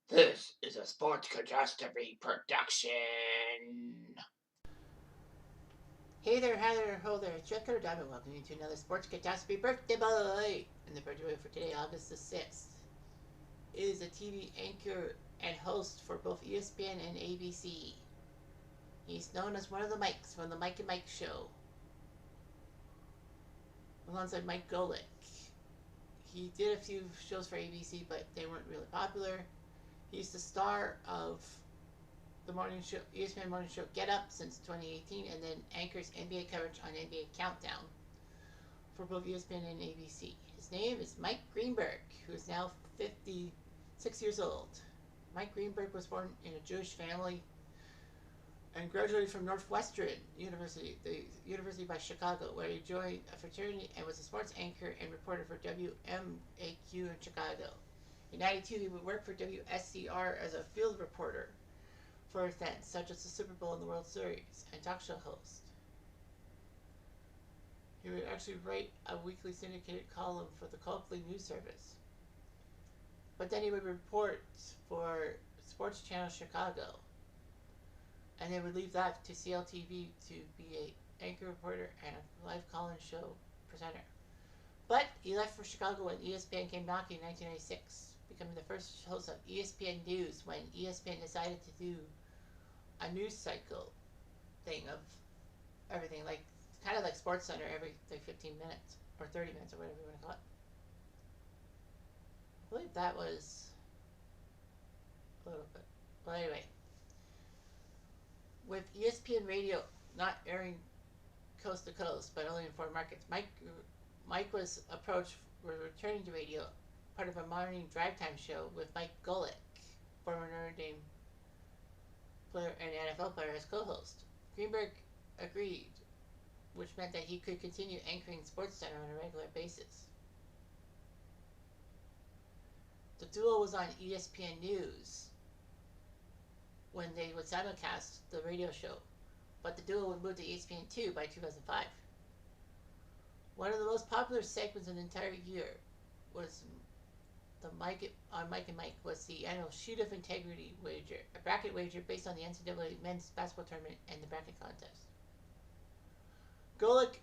This is a Sports Catastrophe production. Hey there, hi there, ho there, it's Jeff Diamond. Welcome you to another Sports Catastrophe Birthday Boy. And the birthday boy for today, August the 6th, is a TV anchor and host for both ESPN and ABC. He's known as one of the Mikes from the Mike and Mike show, alongside Mike Golick. He did a few shows for ABC, but they weren't really popular. He's the star of the morning show, ESPN morning show Get Up since 2018, and then anchors NBA coverage on NBA Countdown for both ESPN and ABC. His name is Mike Greenberg, who is now 56 years old. Mike Greenberg was born in a Jewish family and graduated from Northwestern University, the University by Chicago, where he joined a fraternity and was a sports anchor and reporter for WMAQ in Chicago. In 92, he would work for WSCR as a field reporter for events such as the Super Bowl and the World Series, and talk show host. He would actually write a weekly syndicated column for the Coakley News Service. But then he would report for Sports Channel Chicago, and they would leave that to CLTV to be an anchor reporter and a live call-in show presenter. But he left for Chicago when ESPN came knocking in 1996, becoming the first host of ESPN News when ESPN decided to do a news cycle thing of everything, like kind of like Sports Center every like 15 minutes or 30 minutes or whatever you want to call it. I believe that was a little bit. But anyway, with ESPN Radio not airing coast to coast but only in foreign markets, Mike was approached for returning to radio, part of a morning drive time show with Mike Golick, former Notre Dame player and NFL player, as co-host. Greenberg agreed, which meant that he could continue anchoring SportsCenter on a regular basis. The duo was on ESPN News when they would simulcast the radio show, but the duo would move to ESPN2 by 2005. One of the most popular segments in the entire year was the Mike and Mike was the annual Sheet of Integrity wager, a bracket wager based on the NCAA men's basketball tournament and the bracket contest. Golick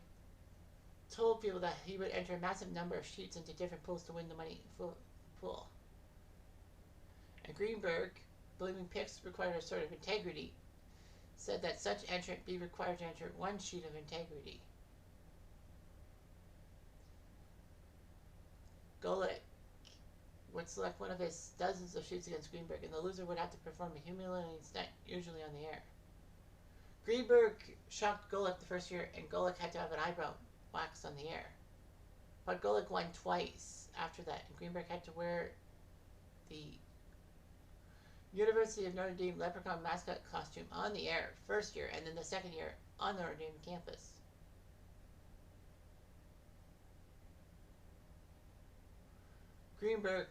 told people that he would enter a massive number of sheets into different pools to win the money pool. And Greenberg, believing picks required a sort of integrity, said that such entrant be required to enter one sheet of integrity. Golick would select one of his dozens of shoots against Greenberg, and the loser would have to perform a humiliating stunt, usually on the air. Greenberg shocked Golick the first year, and Golick had to have an eyebrow waxed on the air. But Golick won twice after that, and Greenberg had to wear the University of Notre Dame leprechaun mascot costume on the air first year, and then the second year on Notre Dame campus. Greenberg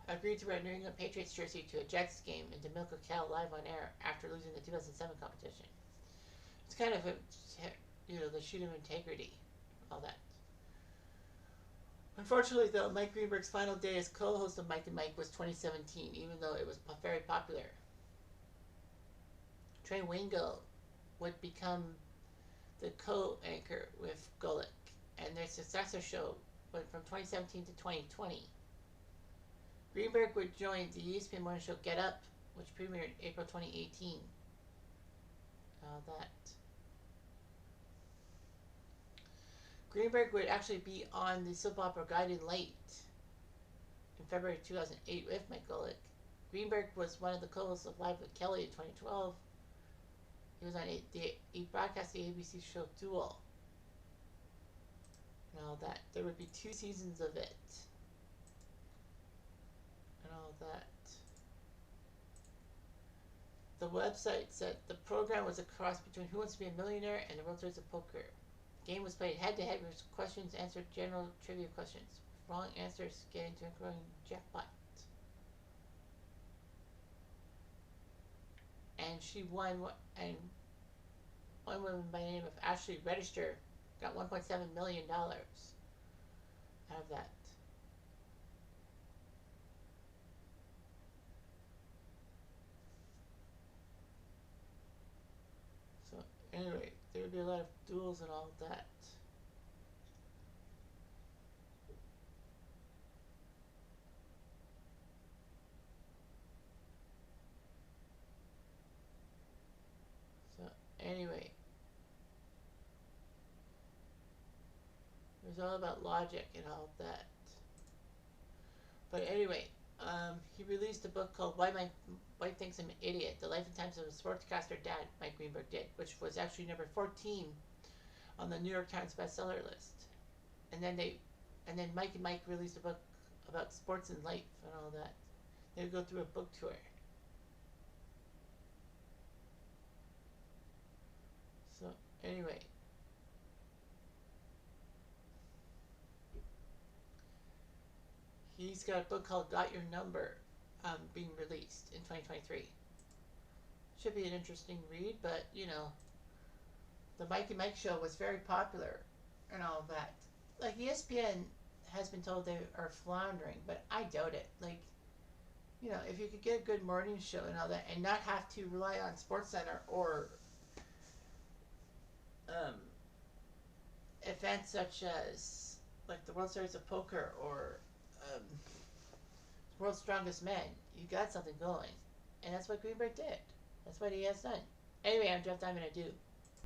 agreed to wear a New England Patriots jersey to a Jets game and to milk a cow live on air after losing the 2007 competition. It's kind of the shoot of integrity, all that. Unfortunately, though, Mike Greenberg's final day as co-host of Mike and Mike was 2017, even though it was very popular. Trey Wingo would become the co-anchor with Golick, and their successor show went from 2017 to 2020. Greenberg would join the ESPN morning show Get Up, which premiered April 2018. All that. Greenberg would actually be on the soap opera Guiding Light in February 2008 with Mike Golick. Greenberg was one of the co-hosts of Live with Kelly in 2012. He broadcast the ABC show Duel. And all that. There would be 2 seasons of it. And all that. The website said the program was a cross between Who Wants to Be a Millionaire and the World Series of Poker. The game was played head-to-head with questions answered general trivia questions. Wrong answers get into a growing jackpot. And she won, and one woman by the name of Ashley Register got $1.7 million out of that. be a lot of duels and all of that. So anyway, it was all about logic and all of that. But anyway, he released a book called Why My Wife Thinks I'm an Idiot: The Life and Times of a Sportscaster Dad, Mike Greenberg did, which was actually number 14 on the New York Times bestseller list. And then Mike and Mike released a book about sports and life and all that. They would go through a book tour. So anyway, he's got a book called Got Your Number, being released in 2023. Should be an interesting read, but the Mike and Mike show was very popular and all that. Like ESPN has been told they are floundering, but I doubt it. Like, if you could get a good morning show and all that, and not have to rely on SportsCenter or um, events such as like the World Series of Poker or World's Strongest Men, you got something going, and that's what Greenberg did. That's what he has done. Anyway, I'm Jeff Diamond. I do.